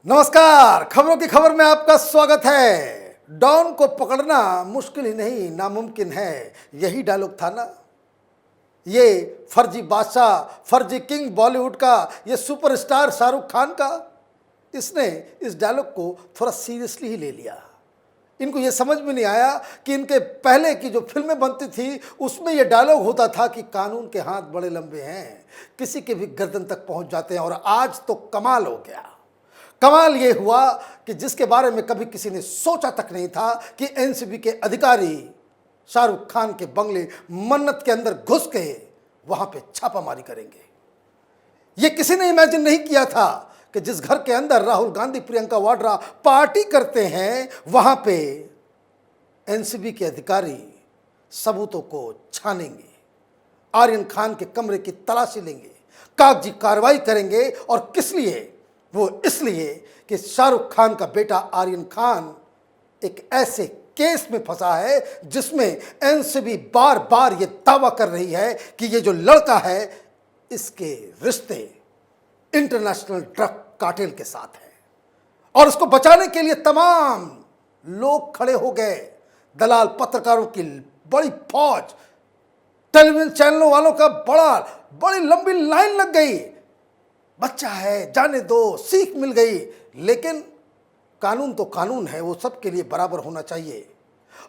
नमस्कार, खबरों की खबर में आपका स्वागत है। डॉन को पकड़ना मुश्किल ही नहीं नामुमकिन है, यही डायलॉग था ना। ये फर्जी बादशाह, फर्जी किंग बॉलीवुड का, ये सुपरस्टार शाहरुख खान का, इसने इस डायलॉग को थोड़ा सीरियसली ही ले लिया। इनको ये समझ में नहीं आया कि इनके पहले की जो फिल्में बनती थी उसमें ये डायलॉग होता था कि कानून के हाथ बड़े लंबे हैं, किसी के भी गर्दन तक पहुंच जाते हैं। और आज तो कमाल हो गया। कमाल ये हुआ कि जिसके बारे में कभी किसी ने सोचा तक नहीं था कि एनसीबी के अधिकारी शाहरुख खान के बंगले मन्नत के अंदर घुस के वहां पे छापामारी करेंगे। ये किसी ने इमेजिन नहीं किया था कि जिस घर के अंदर राहुल गांधी, प्रियंका वाड्रा पार्टी करते हैं, वहां पे एनसीबी के अधिकारी सबूतों को छानेंगे, आर्यन खान के कमरे की तलाशी लेंगे, कागजी कार्रवाई करेंगे। और किस लिए? वो इसलिए कि शाहरुख खान का बेटा आर्यन खान एक ऐसे केस में फंसा है जिसमें एनसीबी बार बार ये दावा कर रही है कि ये जो लड़का है इसके रिश्ते इंटरनेशनल ड्रग कार्टेल के साथ है। और उसको बचाने के लिए तमाम लोग खड़े हो गए। दलाल, पत्रकारों की बड़ी फौज, टेलीविजन चैनलों वालों का बड़ी लंबी लाइन लग गई। बच्चा है, जाने दो, सीख मिल गई। लेकिन कानून तो कानून है, वो सबके लिए बराबर होना चाहिए।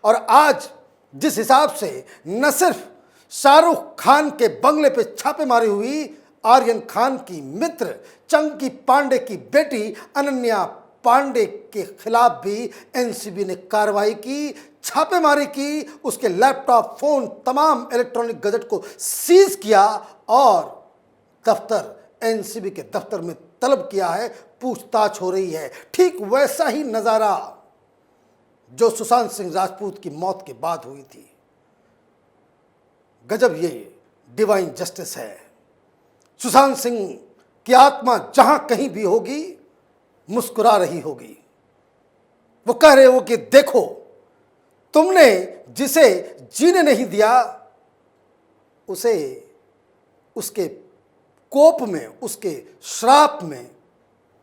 और आज जिस हिसाब से न सिर्फ शाहरुख खान के बंगले पे छापेमारी हुई, आर्यन खान की मित्र चंकी पांडे की बेटी अनन्या पांडे के खिलाफ भी एनसीबी ने कार्रवाई की, छापेमारी की, उसके लैपटॉप, फोन, तमाम इलेक्ट्रॉनिक गैजेट को सीज किया और दफ्तर, एनसीबी के दफ्तर में तलब किया है, पूछताछ हो रही है। ठीक वैसा ही नजारा जो सुशांत सिंह राजपूत की मौत के बाद हुई थी। गजब ये डिवाइन जस्टिस है। सुशांत सिंह की आत्मा जहां कहीं भी होगी मुस्कुरा रही होगी। वो कह रहे हो कि देखो, तुमने जिसे जीने नहीं दिया उसे उसके कोप में, उसके श्राप में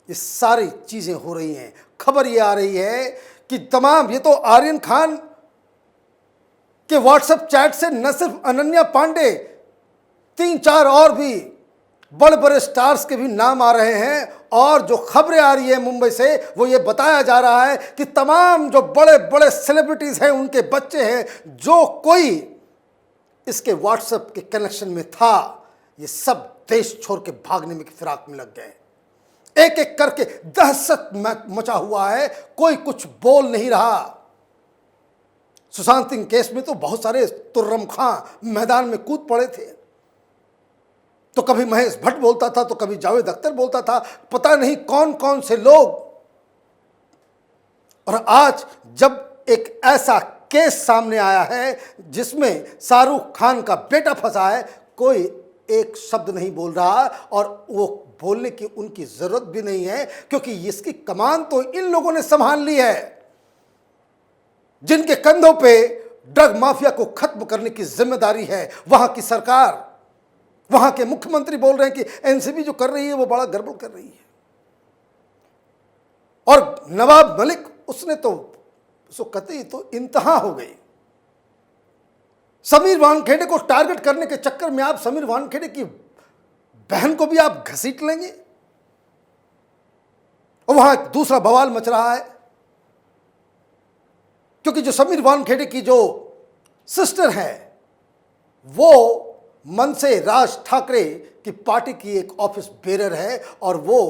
ये सारी चीजें हो रही हैं। खबर ये आ रही है कि तमाम, ये तो आर्यन खान के व्हाट्सएप चैट से न सिर्फ अनन्या पांडे, 3-4 और भी बड़े बड़े स्टार्स के भी नाम आ रहे हैं। और जो खबरें आ रही है मुंबई से, वो ये बताया जा रहा है कि तमाम जो बड़े बड़े सेलिब्रिटीज हैं, उनके बच्चे हैं, जो कोई इसके व्हाट्सएप के कनेक्शन में था, ये सब देश छोड़ के भागने में फिराक में लग गए। एक एक करके दहशत मचा हुआ है, कोई कुछ बोल नहीं रहा। सुशांत सिंह केस में तो बहुत सारे तुर्रम खां मैदान में कूद पड़े थे। तो कभी महेश भट्ट बोलता था, तो कभी जावेद अख्तर बोलता था, पता नहीं कौन कौन से लोग। और आज जब एक ऐसा केस सामने आया है जिसमें शाहरुख खान का बेटा फंसा है, कोई एक शब्द नहीं बोल रहा। और वो बोलने की उनकी जरूरत भी नहीं है, क्योंकि इसकी कमान तो इन लोगों ने संभाल ली है जिनके कंधों पे ड्रग माफिया को खत्म करने की जिम्मेदारी है। वहां की सरकार, वहां के मुख्यमंत्री बोल रहे हैं कि एनसीबी जो कर रही है वो बड़ा गड़बड़ कर रही है। और नवाब मलिक, उसने तो उसको कतई तो इंतहा हो गई। समीर वानखेड़े को टारगेट करने के चक्कर में आप समीर वानखेड़े की बहन को भी आप घसीट लेंगे। और वहां दूसरा बवाल मच रहा है, क्योंकि जो समीर वानखेड़े की जो सिस्टर है वो मनसे राज ठाकरे की पार्टी की एक ऑफिस बेरर है। और वो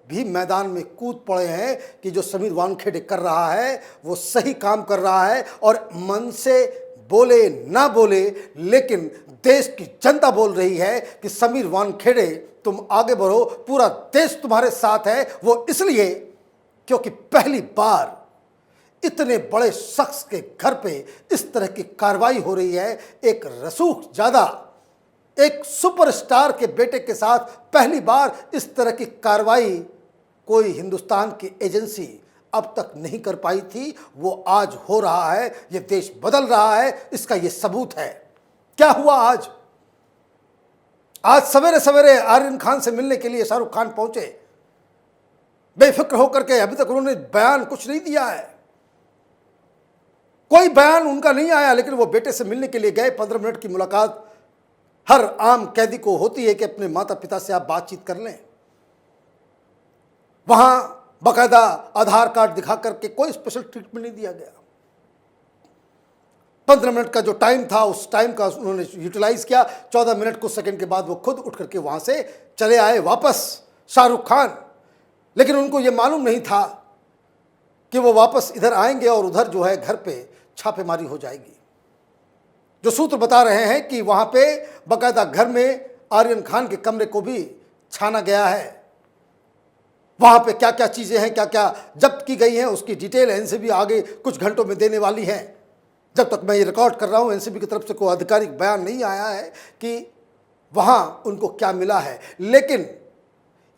भी मैदान में कूद पड़े हैं कि जो समीर वानखेड़े कर रहा है वो सही काम कर रहा है। और मनसे बोले ना बोले, लेकिन देश की जनता बोल रही है कि समीर वानखेड़े तुम आगे बढ़ो, पूरा देश तुम्हारे साथ है। वो इसलिए क्योंकि पहली बार इतने बड़े शख्स के घर पे इस तरह की कार्रवाई हो रही है। एक रसूख ज्यादा, एक सुपरस्टार के बेटे के साथ पहली बार इस तरह की कार्रवाई कोई हिंदुस्तान की एजेंसी अब तक नहीं कर पाई थी। वो आज हो रहा है, ये देश बदल रहा है, इसका ये सबूत है। क्या हुआ आज? आज सवेरे सवेरे आर्यन खान से मिलने के लिए शाहरुख खान पहुंचे। बेफिक्र होकर के अभी तक उन्होंने बयान कुछ नहीं दिया है, कोई बयान उनका नहीं आया। लेकिन वो बेटे से मिलने के लिए गए। 15 मिनट की मुलाकात हर आम कैदी को होती है कि अपने माता पिता से आप बातचीत कर लें। वहां बाकायदा आधार कार्ड दिखा करके कोई स्पेशल ट्रीटमेंट नहीं दिया गया। 15 मिनट का जो टाइम था उस टाइम का उन्होंने यूटिलाइज किया। 14 मिनट कुछ सेकंड के बाद वो खुद उठ करके वहां से चले आए वापस, शाहरुख खान। लेकिन उनको ये मालूम नहीं था कि वो वापस इधर आएंगे और उधर जो है घर पे छापेमारी हो जाएगी। जो सूत्र बता रहे हैं कि वहां पे बाकायदा घर में आर्यन खान के कमरे को भी छाना गया है। वहां पे क्या क्या चीजें हैं, क्या क्या जब्त की गई हैं, उसकी डिटेल एनसीबी आगे कुछ घंटों में देने वाली है। जब तक मैं ये रिकॉर्ड कर रहा हूं एनसीबी की तरफ से कोई आधिकारिक बयान नहीं आया है कि वहां उनको क्या मिला है। लेकिन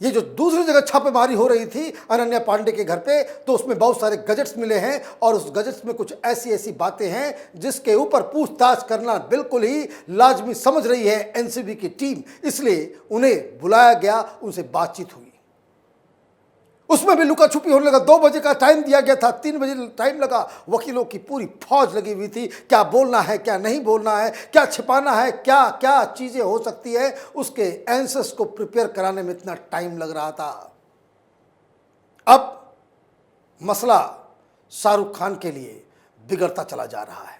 ये जो दूसरी जगह छापेमारी हो रही थी अनन्या पांडे के घर पे, तो उसमें बहुत सारे गजट्स मिले हैं और उस गजट्स में कुछ ऐसी ऐसी बातें हैं जिसके ऊपर पूछताछ करना बिल्कुल ही लाजमी समझ रही है एनसीबी की टीम। इसलिए उन्हें बुलाया गया, उनसे बातचीत हुई। उसमें भी लुका छुपी होने लगा। 2 बजे का टाइम दिया गया था, 3 बजे टाइम लगा। वकीलों की पूरी फौज लगी हुई थी, क्या बोलना है क्या नहीं बोलना है, क्या छिपाना है, क्या क्या चीजें हो सकती है, उसके आंसर्स को प्रिपेयर कराने में इतना टाइम लग रहा था। अब मसला शाहरुख खान के लिए बिगड़ता चला जा रहा है।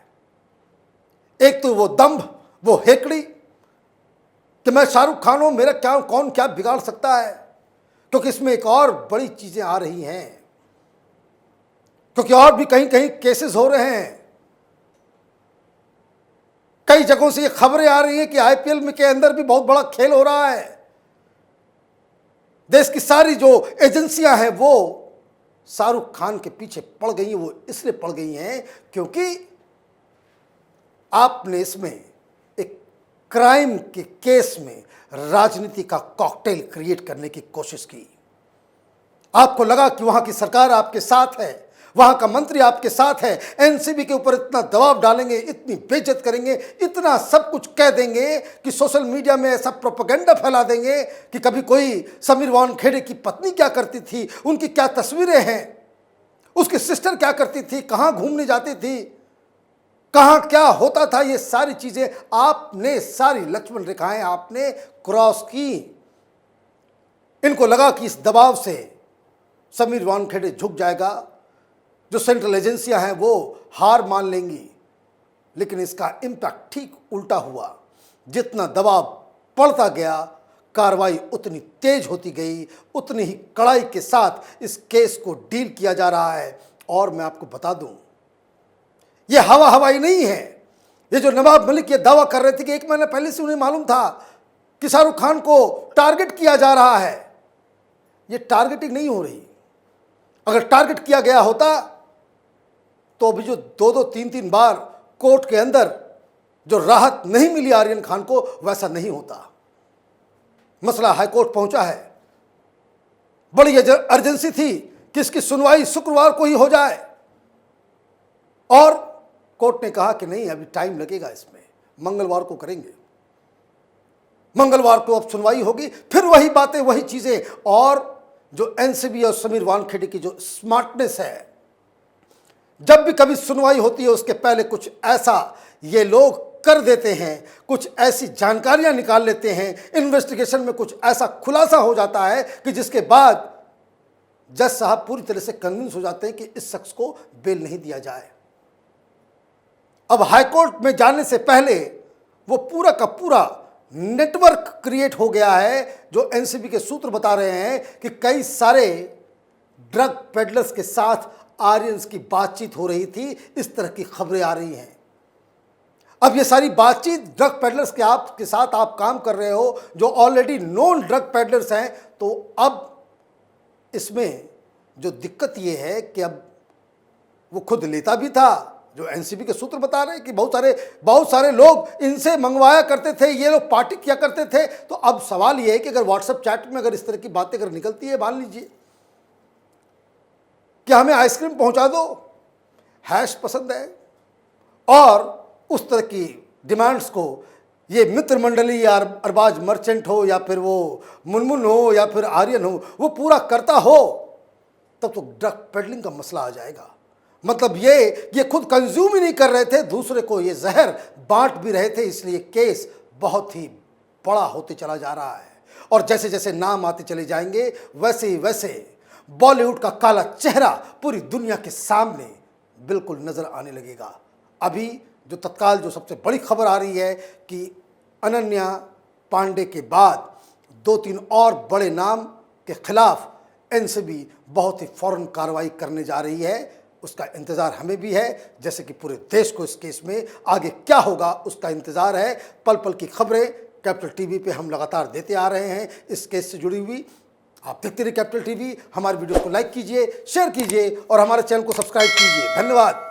एक तो वो दंभ, वो हेकड़ी कि मैं शाहरुख खान हूं, मेरा क्या कौन क्या बिगाड़ सकता है। क्योंकि इसमें एक और बड़ी चीजें आ रही हैं, क्योंकि और भी कहीं कहीं केसेस हो रहे हैं। कई जगहों से ये खबरें आ रही हैं कि आईपीएल में के अंदर भी बहुत बड़ा खेल हो रहा है। देश की सारी जो एजेंसियां हैं वो शाहरुख खान के पीछे पड़ गई हैं। वो इसलिए पड़ गई हैं क्योंकि आपने इसमें एक क्राइम के केस में राजनीति का कॉकटेल क्रिएट करने की कोशिश की। आपको लगा कि वहां की सरकार आपके साथ है, वहां का मंत्री आपके साथ है, एनसीबी के ऊपर इतना दबाव डालेंगे, इतनी बेइज्जत करेंगे, इतना सब कुछ कह देंगे कि सोशल मीडिया में ऐसा प्रोपेगेंडा फैला देंगे कि कभी कोई समीर वानखेड़े की पत्नी क्या करती थी, उनकी क्या तस्वीरें हैं, उसकी सिस्टर क्या करती थी, कहां घूमने जाती थी, कहां क्या होता था, ये सारी चीजें आपने, सारी लक्ष्मण रेखाएं आपने क्रॉस की। इनको लगा कि इस दबाव से समीर वानखेड़े झुक जाएगा, जो सेंट्रल एजेंसियां हैं वो हार मान लेंगी। लेकिन इसका इम्पैक्ट ठीक उल्टा हुआ। जितना दबाव पड़ता गया कार्रवाई उतनी तेज होती गई, उतनी ही कड़ाई के साथ इस केस को डील किया जा रहा है। और मैं आपको बता दूं, ये हवा हवाई नहीं है। ये जो नवाब मलिक ये दावा कर रहे थे कि 1 महीना पहले से उन्हें मालूम था कि शाहरुख खान को टारगेट किया जा रहा है, ये टारगेटिंग नहीं हो रही। अगर टारगेट किया गया होता तो अभी जो 2-2, 3-3 बार कोर्ट के अंदर जो राहत नहीं मिली आर्यन खान को, वैसा नहीं होता। मसला हाईकोर्ट पहुंचा है, बड़ी अर्जेंसी थी कि इसकी सुनवाई शुक्रवार को ही हो जाए, और कोर्ट ने कहा कि नहीं अभी टाइम लगेगा, इसमें मंगलवार को करेंगे। मंगलवार को अब सुनवाई होगी, फिर वही बातें वही चीजें। और जो एनसीबी और समीर वानखेड़े की जो स्मार्टनेस है, जब भी कभी सुनवाई होती है उसके पहले कुछ ऐसा ये लोग कर देते हैं, कुछ ऐसी जानकारियां निकाल लेते हैं, इन्वेस्टिगेशन में कुछ ऐसा खुलासा हो जाता है कि जिसके बाद जज साहब पूरी तरह से कन्विंस हो जाते हैं कि इस शख्स को बेल नहीं दिया जाए। अब हाईकोर्ट में जाने से पहले वो पूरा का पूरा नेटवर्क क्रिएट हो गया है। जो एनसीबी के सूत्र बता रहे हैं कि कई सारे ड्रग पेडलर्स के साथ आर्यंस की बातचीत हो रही थी, इस तरह की खबरें आ रही हैं। अब ये सारी बातचीत ड्रग पेडलर्स के साथ आप काम कर रहे हो, जो ऑलरेडी नोन ड्रग पेडलर्स हैं, तो अब इसमें जो दिक्कत ये है कि अब वो खुद लेता भी था। जो एनसीबी के सूत्र बता रहे हैं कि बहुत सारे लोग इनसे मंगवाया करते थे, ये लोग पार्टी किया करते थे। तो अब सवाल ये है कि अगर व्हाट्सएप चैट में अगर इस तरह की बातें अगर निकलती है, मान लीजिए कि हमें आइसक्रीम पहुंचा दो, हैश पसंद है, और उस तरह की डिमांड्स को ये मित्र मंडली या अरबाज मर्चेंट हो या फिर वो मुनमुन हो या फिर आर्यन हो, वो पूरा करता हो, तब तो ड्रग पेडलिंग का मसला आ जाएगा। मतलब ये खुद कंज्यूम ही नहीं कर रहे थे, दूसरे को ये जहर बांट भी रहे थे, इसलिए केस बहुत ही बड़ा होते चला जा रहा है। और जैसे जैसे नाम आते चले जाएंगे वैसे ही वैसे बॉलीवुड का काला चेहरा पूरी दुनिया के सामने बिल्कुल नजर आने लगेगा। अभी जो तत्काल जो सबसे बड़ी खबर आ रही है कि अनन्या पांडे के बाद 2-3 और बड़े नाम के खिलाफ एनसीबी बहुत ही फौरन कार्रवाई करने जा रही है। उसका इंतज़ार हमें भी है, जैसे कि पूरे देश को इस केस में आगे क्या होगा उसका इंतज़ार है। पल पल की खबरें कैपिटल टीवी पे हम लगातार देते आ रहे हैं इस केस से जुड़ी हुई। आप देखते रहिए कैपिटल टीवी, हमारे वीडियो को लाइक कीजिए, शेयर कीजिए और हमारे चैनल को सब्सक्राइब कीजिए। धन्यवाद।